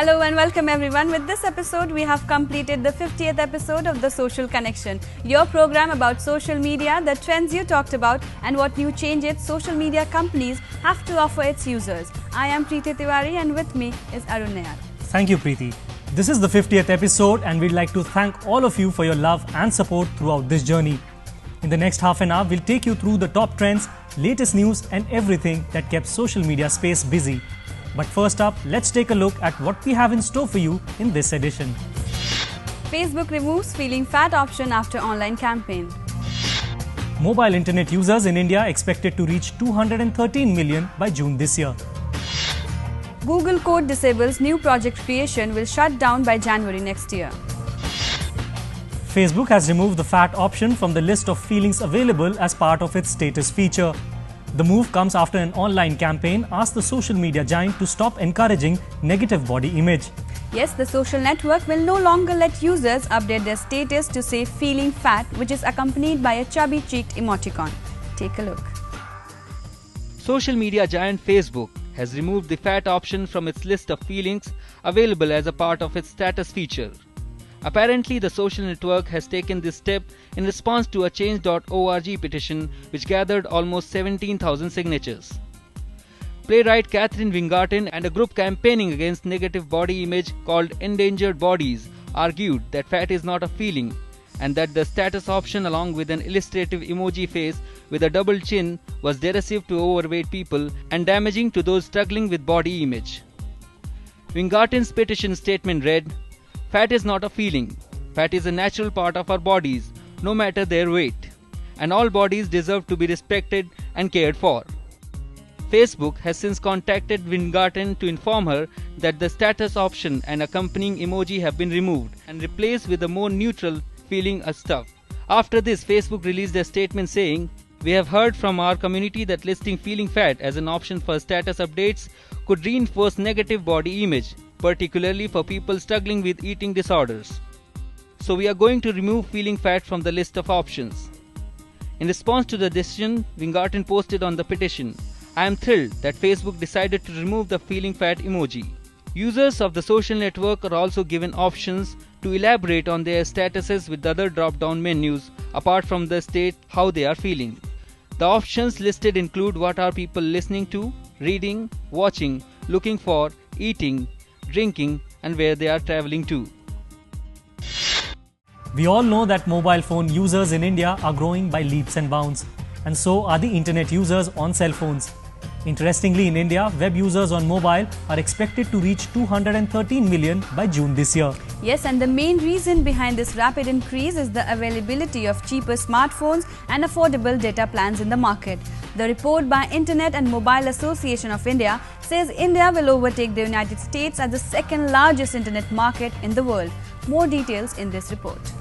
Hello and welcome everyone. With this episode, we have completed the 50th episode of The Social Connection, your program about social media, the trends you talked about and what new changes social media companies have to offer its users. I am Preeti Tiwari and with me is Arun Nayar. Thank you, Preeti. This is the 50th episode and we'd like to thank all of you for your love and support throughout this journey. In the next half an hour, we'll take you through the top trends, latest news and everything that kept social media space busy. But first up, let's take a look at what we have in store for you in this edition. Facebook removes feeling fat option after online campaign. Mobile internet users in India expected to reach 213 million by June this year. Google Code disables new project creation will shut down by January next year. Facebook has removed the fat option from the list of feelings available as part of its status feature. The move comes after an online campaign asked the social media giant to stop encouraging negative body image. Yes, the social network will no longer let users update their status to say feeling fat, which is accompanied by a chubby-cheeked emoticon. Take a look. Social media giant Facebook has removed the fat option from its list of feelings available as a part of its status feature. Apparently, the social network has taken this step in response to a Change.org petition which gathered almost 17,000 signatures. Playwright Katherine Wingarten and a group campaigning against negative body image called Endangered Bodies argued that fat is not a feeling and that the status option along with an illustrative emoji face with a double chin was derisive to overweight people and damaging to those struggling with body image. Wingarten's petition statement read, "Fat is not a feeling. Fat is a natural part of our bodies, no matter their weight. And all bodies deserve to be respected and cared for." Facebook has since contacted Wingarten to inform her that the status option and accompanying emoji have been removed and replaced with a more neutral feeling as stuff. After this, Facebook released a statement saying, "We have heard from our community that listing feeling fat as an option for status updates could reinforce negative body image, particularly for people struggling with eating disorders. So we are going to remove feeling fat from the list of options." In response to the decision, Wingarten posted on the petition, "I am thrilled that Facebook decided to remove the feeling fat emoji." Users of the social network are also given options to elaborate on their statuses with other drop-down menus apart from the state how they are feeling. The options listed include what are people listening to, reading, watching, looking for, eating, drinking and where they are traveling to. We all know that mobile phone users in India are growing by leaps and bounds, and so are the internet users on cell phones. Interestingly, in India, web users on mobile are expected to reach 213 million by June this year. Yes, and the main reason behind this rapid increase is the availability of cheaper smartphones and affordable data plans in the market. The report by Internet and Mobile Association of India says India will overtake the United States as the second largest internet market in the world. More details in this report.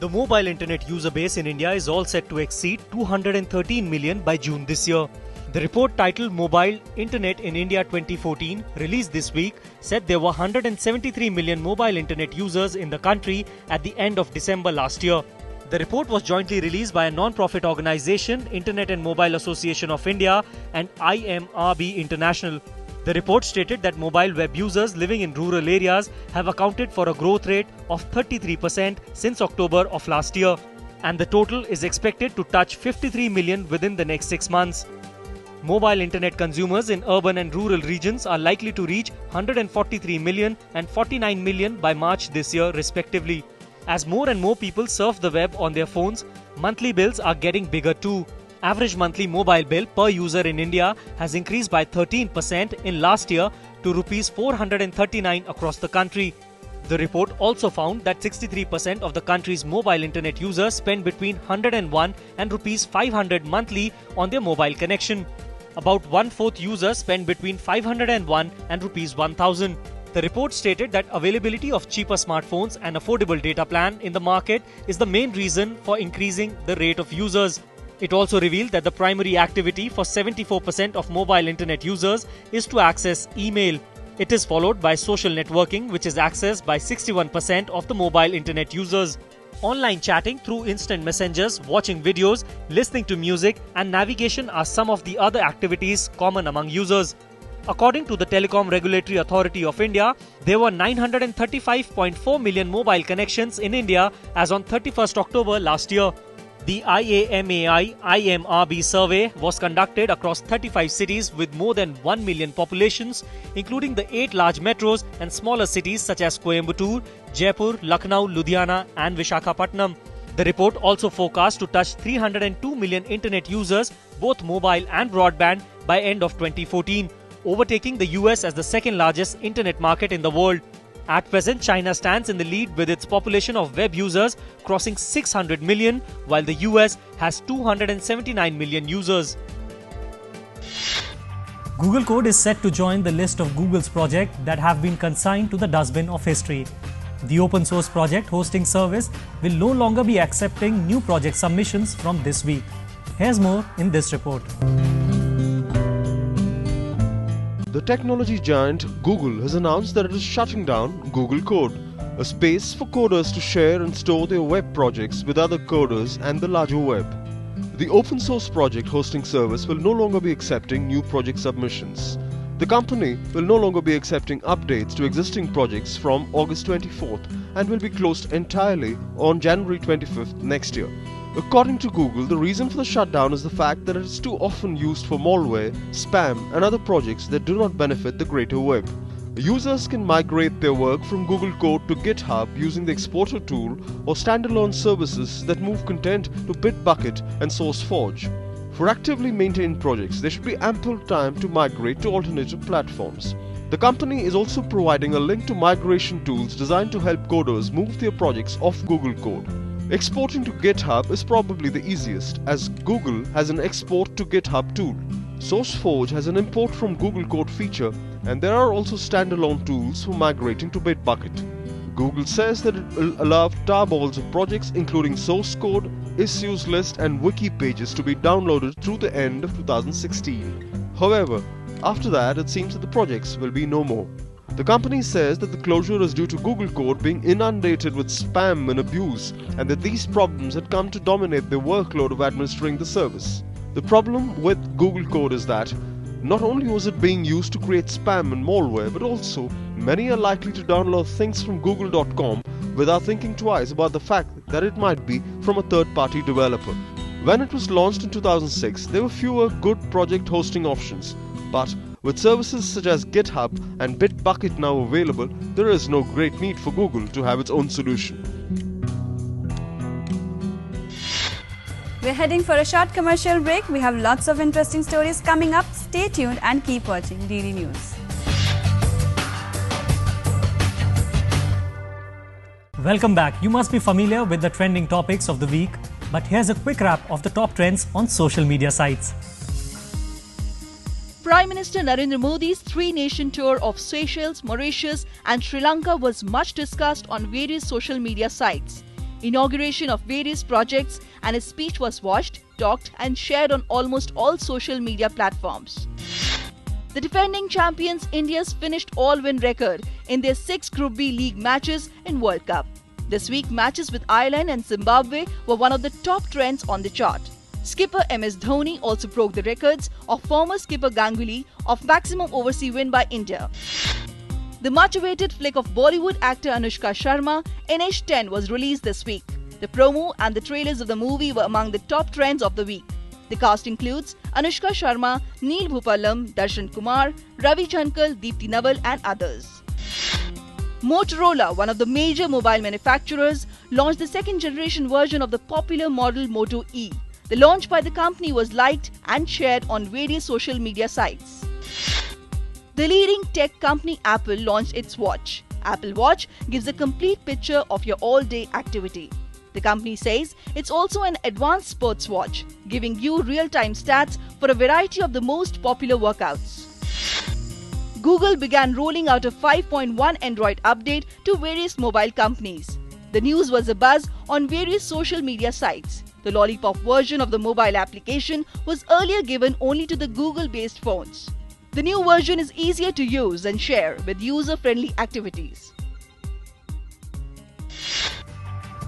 The mobile internet user base in India is all set to exceed 213 million by June this year. The report titled Mobile Internet in India 2014, released this week, said there were 173 million mobile internet users in the country at the end of December last year. The report was jointly released by a non-profit organization, Internet and Mobile Association of India and IMRB International. The report stated that mobile web users living in rural areas have accounted for a growth rate of 33% since October of last year, and the total is expected to touch 53 million within the next 6 months. Mobile internet consumers in urban and rural regions are likely to reach 143 million and 49 million by March this year respectively. As more and more people surf the web on their phones, monthly bills are getting bigger too. Average monthly mobile bill per user in India has increased by 13% in last year to Rs 439 across the country. The report also found that 63% of the country's mobile internet users spend between 101 and Rs 500 monthly on their mobile connection. About one-fourth users spend between 501 and Rs 1000. The report stated that availability of cheaper smartphones and affordable data plan in the market is the main reason for increasing the rate of users. It also revealed that the primary activity for 74% of mobile internet users is to access email. It is followed by social networking, which is accessed by 61% of the mobile internet users. Online chatting through instant messengers, watching videos, listening to music and navigation are some of the other activities common among users. According to the Telecom Regulatory Authority of India, there were 935.4 million mobile connections in India as on 31st October last year. The IAMAI IMRB survey was conducted across 35 cities with more than 1 million populations, including the 8 large metros and smaller cities such as Coimbatore, Jaipur, Lucknow, Ludhiana and Visakhapatnam. The report also forecast to touch 302 million internet users, both mobile and broadband, by end of 2014, overtaking the US as the second largest internet market in the world. At present, China stands in the lead with its population of web users crossing 600 million, while the US has 279 million users. Google Code is set to join the list of Google's projects that have been consigned to the dustbin of history. The open source project hosting service will no longer be accepting new project submissions from this week. Here's more in this report. The technology giant Google has announced that it is shutting down Google Code, a space for coders to share and store their web projects with other coders and the larger web. The open source project hosting service will no longer be accepting new project submissions. The company will no longer be accepting updates to existing projects from August 24th and will be closed entirely on January 25th next year. According to Google, the reason for the shutdown is the fact that it is too often used for malware, spam and other projects that do not benefit the greater web. Users can migrate their work from Google Code to GitHub using the Exporter tool or standalone services that move content to Bitbucket and SourceForge. For actively maintained projects, there should be ample time to migrate to alternative platforms. The company is also providing a link to migration tools designed to help coders move their projects off Google Code. Exporting to GitHub is probably the easiest, as Google has an export to GitHub tool. SourceForge has an import from Google Code feature, and there are also standalone tools for migrating to Bitbucket. Google says that it will allow tarballs of projects including source code, issues list and wiki pages to be downloaded through the end of 2016. However, after that it seems that the projects will be no more. The company says that the closure is due to Google Code being inundated with spam and abuse, and that these problems had come to dominate their workload of administering the service. The problem with Google Code is that not only was it being used to create spam and malware, but also many are likely to download things from google.com without thinking twice about the fact that it might be from a third-party developer. When it was launched in 2006, there were fewer good project hosting options, but with services such as GitHub and Bitbucket now available, there is no great need for Google to have its own solution. We're heading for a short commercial break. We have lots of interesting stories coming up. Stay tuned and keep watching DD News. Welcome back. You must be familiar with the trending topics of the week, but here's a quick wrap of the top trends on social media sites. Prime Minister Narendra Modi's three-nation tour of Seychelles, Mauritius and Sri Lanka was much discussed on various social media sites. Inauguration of various projects and his speech was watched, talked and shared on almost all social media platforms. The defending champions India's finished all-win record in their 6 Group B League matches in World Cup. This week, matches with Ireland and Zimbabwe were one of the top trends on the chart. Skipper MS Dhoni also broke the records of former skipper Ganguly of maximum overseas win by India. The much-awaited flick of Bollywood actor Anushka Sharma, NH10, was released this week. The promo and the trailers of the movie were among the top trends of the week. The cast includes Anushka Sharma, Neel Bhupalam, Darshan Kumar, Ravi Chankal, Deepti Naval and others. Motorola, one of the major mobile manufacturers, launched the second-generation version of the popular model Moto E. The launch by the company was liked and shared on various social media sites. The leading tech company Apple launched its watch. Apple Watch gives a complete picture of your all-day activity. The company says it's also an advanced sports watch, giving you real-time stats for a variety of the most popular workouts. Google began rolling out a 5.1 Android update to various mobile companies. The news was a buzz on various social media sites. The Lollipop version of the mobile application was earlier given only to the Google-based phones. The new version is easier to use and share with user-friendly activities.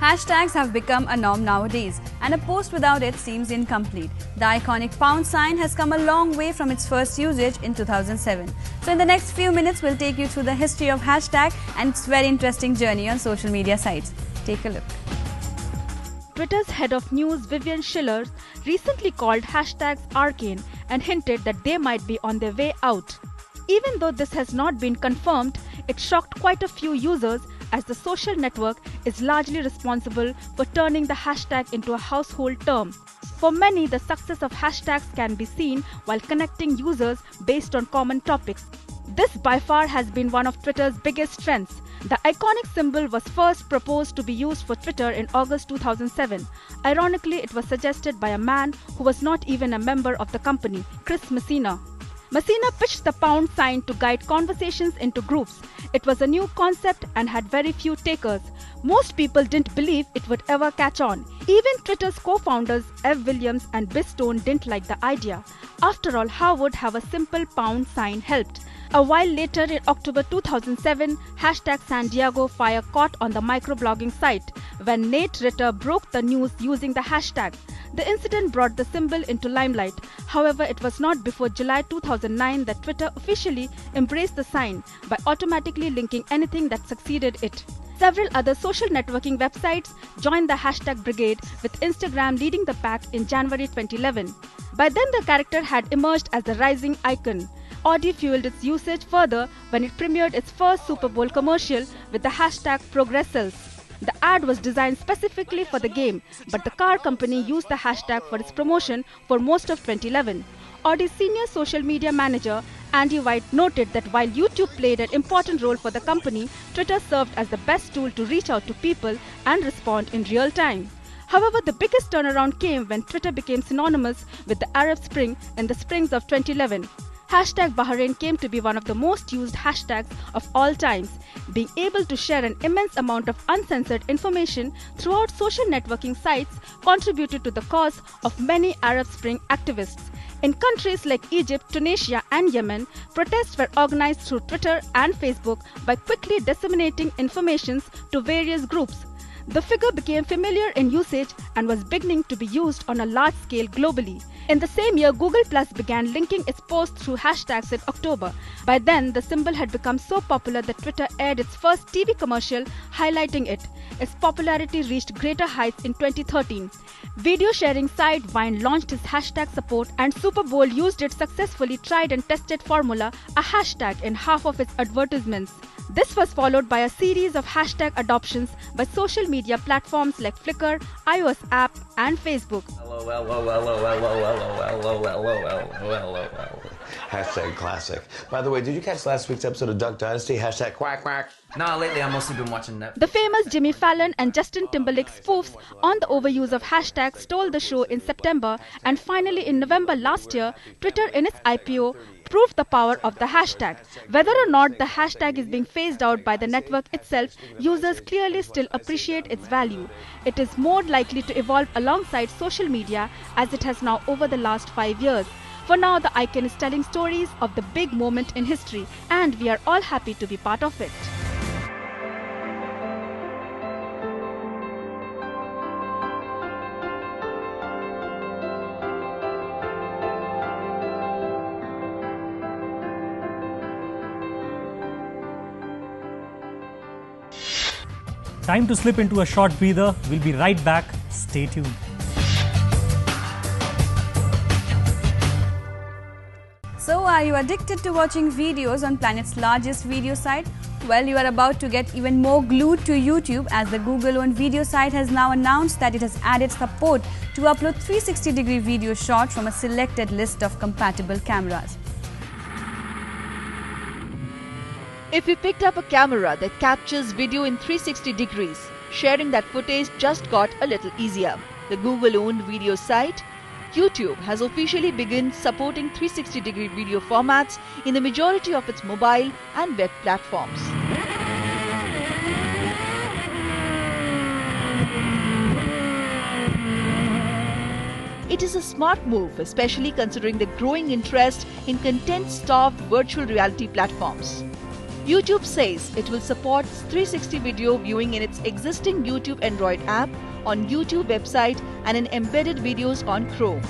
Hashtags have become a norm nowadays, and a post without it seems incomplete. The iconic pound sign has come a long way from its first usage in 2007. So in the next few minutes, we'll take you through the history of hashtag and its very interesting journey on social media sites. Take a look. Twitter's head of news Vivian Schiller recently called hashtags arcane and hinted that they might be on their way out. Even though this has not been confirmed, it shocked quite a few users as the social network is largely responsible for turning the hashtag into a household term. For many, the success of hashtags can be seen while connecting users based on common topics. This by far has been one of Twitter's biggest strengths. The iconic symbol was first proposed to be used for Twitter in August 2007. Ironically, it was suggested by a man who was not even a member of the company, Chris Messina. Messina pitched the pound sign to guide conversations into groups. It was a new concept and had very few takers. Most people didn't believe it would ever catch on. Even Twitter's co-founders Ev Williams and Biz Stone didn't like the idea. After all, how would have a simple pound sign helped? A while later, in October 2007, hashtag San Diego fire caught on the microblogging site when Nate Ritter broke the news using the hashtag. The incident brought the symbol into limelight. However, it was not before July 2009 that Twitter officially embraced the sign by automatically linking anything that succeeded it. Several other social networking websites joined the hashtag brigade, with Instagram leading the pack in January 2011. By then, the character had emerged as the rising icon. Audi fueled its usage further when it premiered its first Super Bowl commercial with the hashtag Progressels. The ad was designed specifically for the game, but the car company used the hashtag for its promotion for most of 2011. Audi's senior social media manager, Andy White, noted that while YouTube played an important role for the company, Twitter served as the best tool to reach out to people and respond in real time. However, the biggest turnaround came when Twitter became synonymous with the Arab Spring in the springs of 2011. Hashtag Bahrain came to be one of the most used hashtags of all times, being able to share an immense amount of uncensored information throughout social networking sites contributed to the cause of many Arab Spring activists. In countries like Egypt, Tunisia and Yemen, protests were organized through Twitter and Facebook by quickly disseminating information to various groups. The figure became familiar in usage and was beginning to be used on a large scale globally. In the same year, Google Plus began linking its posts through hashtags in October. By then, the symbol had become so popular that Twitter aired its first TV commercial highlighting it. Its popularity reached greater heights in 2013. Video sharing site Vine launched its hashtag support, and Super Bowl used its successfully tried and tested formula, a hashtag, in half of its advertisements. This was followed by a series of hashtag adoptions by social media platforms like Flickr, iOS app, and Facebook. Hashtag classic. By the way, did you catch last week's episode of Duck Dynasty? Hashtag quack quack. Nah, lately I've mostly been watching Netflix. The famous Jimmy Fallon and Justin Timberlake spoofs on the overuse of hashtags stole the show in September, and finally in November last year, Twitter in its IPO proved the power of the hashtag. Whether or not the hashtag is being phased out by the network itself, users clearly still appreciate its value. It is more likely to evolve alongside social media as it has now over the last 5 years. For now, the icon is telling stories of the big moment in history, and we are all happy to be part of it. Time to slip into a short breather. We'll be right back. Stay tuned. So, are you addicted to watching videos on planet's largest video site? Well, you are about to get even more glued to YouTube, as the Google-owned video site has now announced that it has added support to upload 360-degree video shots from a selected list of compatible cameras. If you picked up a camera that captures video in 360 degrees, sharing that footage just got a little easier. The Google-owned video site YouTube has officially begun supporting 360-degree video formats in the majority of its mobile and web platforms. It is a smart move, especially considering the growing interest in content-starved virtual reality platforms. YouTube says it will support 360 video viewing in its existing YouTube Android app, on YouTube website and in embedded videos on Chrome.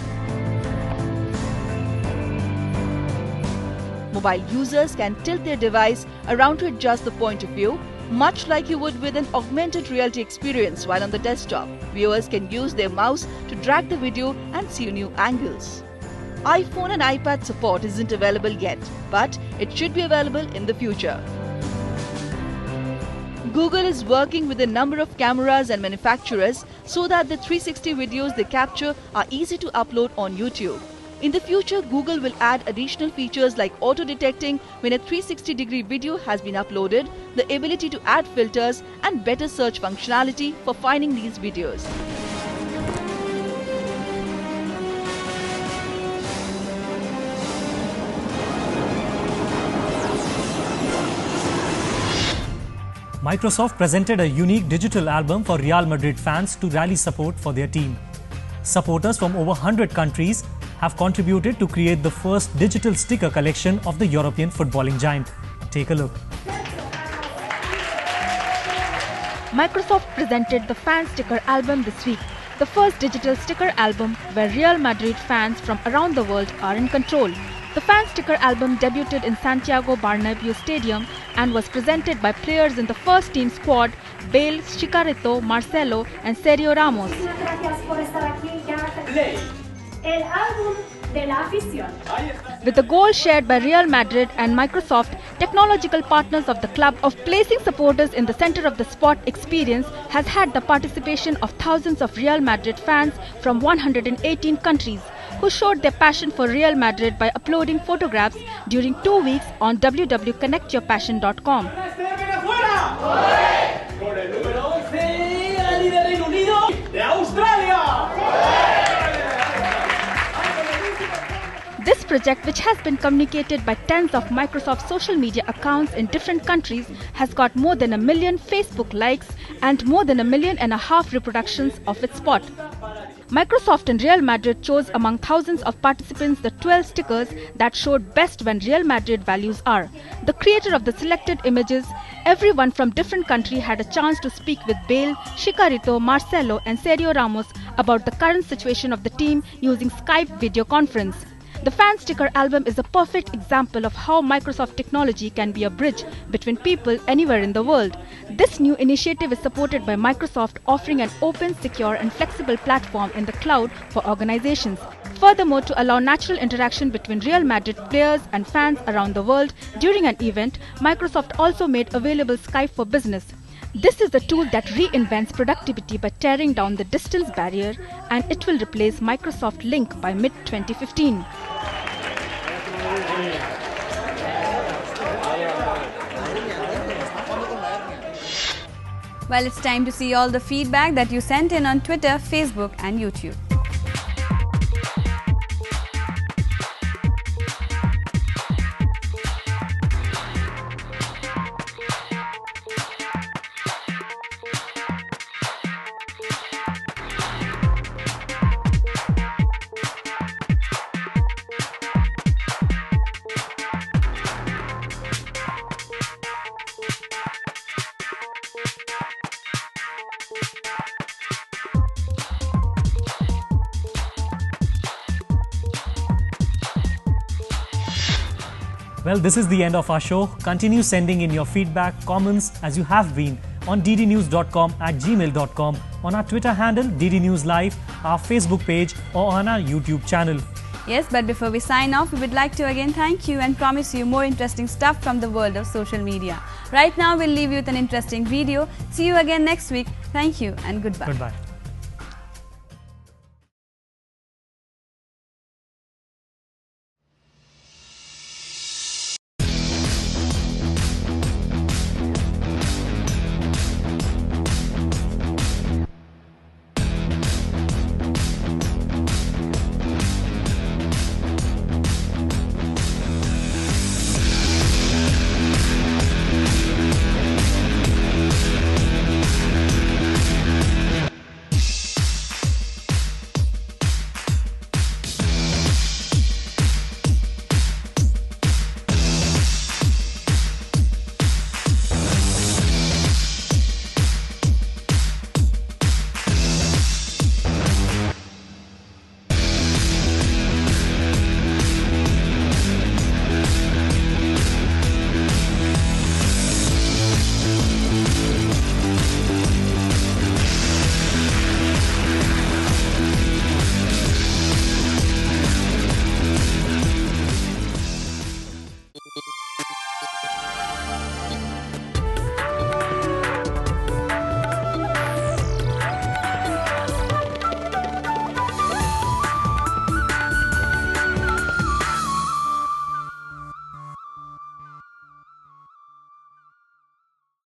Mobile users can tilt their device around to adjust the point of view, much like you would with an augmented reality experience while on the desktop. Viewers can use their mouse to drag the video and see new angles. iPhone and iPad support isn't available yet, but it should be available in the future. Google is working with a number of cameras and manufacturers so that the 360 videos they capture are easy to upload on YouTube. In the future, Google will add additional features like auto-detecting when a 360-degree video has been uploaded, the ability to add filters and better search functionality for finding these videos. Microsoft presented a unique digital album for Real Madrid fans to rally support for their team. Supporters from over 100 countries have contributed to create the first digital sticker collection of the European footballing giant. Take a look. Microsoft presented the fan sticker album this week, the first digital sticker album where Real Madrid fans from around the world are in control. The fan sticker album debuted in Santiago Bernabeu Stadium and was presented by players in the first team squad, Bale, Chicharito, Marcelo and Sergio Ramos. With the goal shared by Real Madrid and Microsoft, technological partners of the club, of placing supporters in the center of the sport experience has had the participation of thousands of Real Madrid fans from 118 countries who showed their passion for Real Madrid by uploading photographs during 2 weeks on www.connectyourpassion.com. This project, which has been communicated by tens of Microsoft social media accounts in different countries, has got more than 1 million Facebook likes and more than 1.5 million reproductions of its spot. Microsoft and Real Madrid chose among thousands of participants the 12 stickers that showed best when Real Madrid values are. The creator of the selected images, everyone from different countries had a chance to speak with Bale, Chicharito, Marcelo and Sergio Ramos about the current situation of the team using Skype video conference. The fan sticker album is a perfect example of how Microsoft technology can be a bridge between people anywhere in the world. This new initiative is supported by Microsoft, offering an open, secure and flexible platform in the cloud for organizations. Furthermore, to allow natural interaction between Real Madrid players and fans around the world during an event, Microsoft also made available Skype for Business. This is the tool that reinvents productivity by tearing down the distance barrier, and it will replace Microsoft Lync by mid-2015. Well, it's time to see all the feedback that you sent in on Twitter, Facebook and YouTube. Well, this is the end of our show. Continue sending in your feedback, comments as you have been on ddnews.com@gmail.com, on our Twitter handle ddnewslive, our Facebook page or on our YouTube channel. Yes, but before we sign off, we would like to again thank you and promise you more interesting stuff from the world of social media. Right now, we'll leave you with an interesting video. See you again next week. Thank you and goodbye. Goodbye.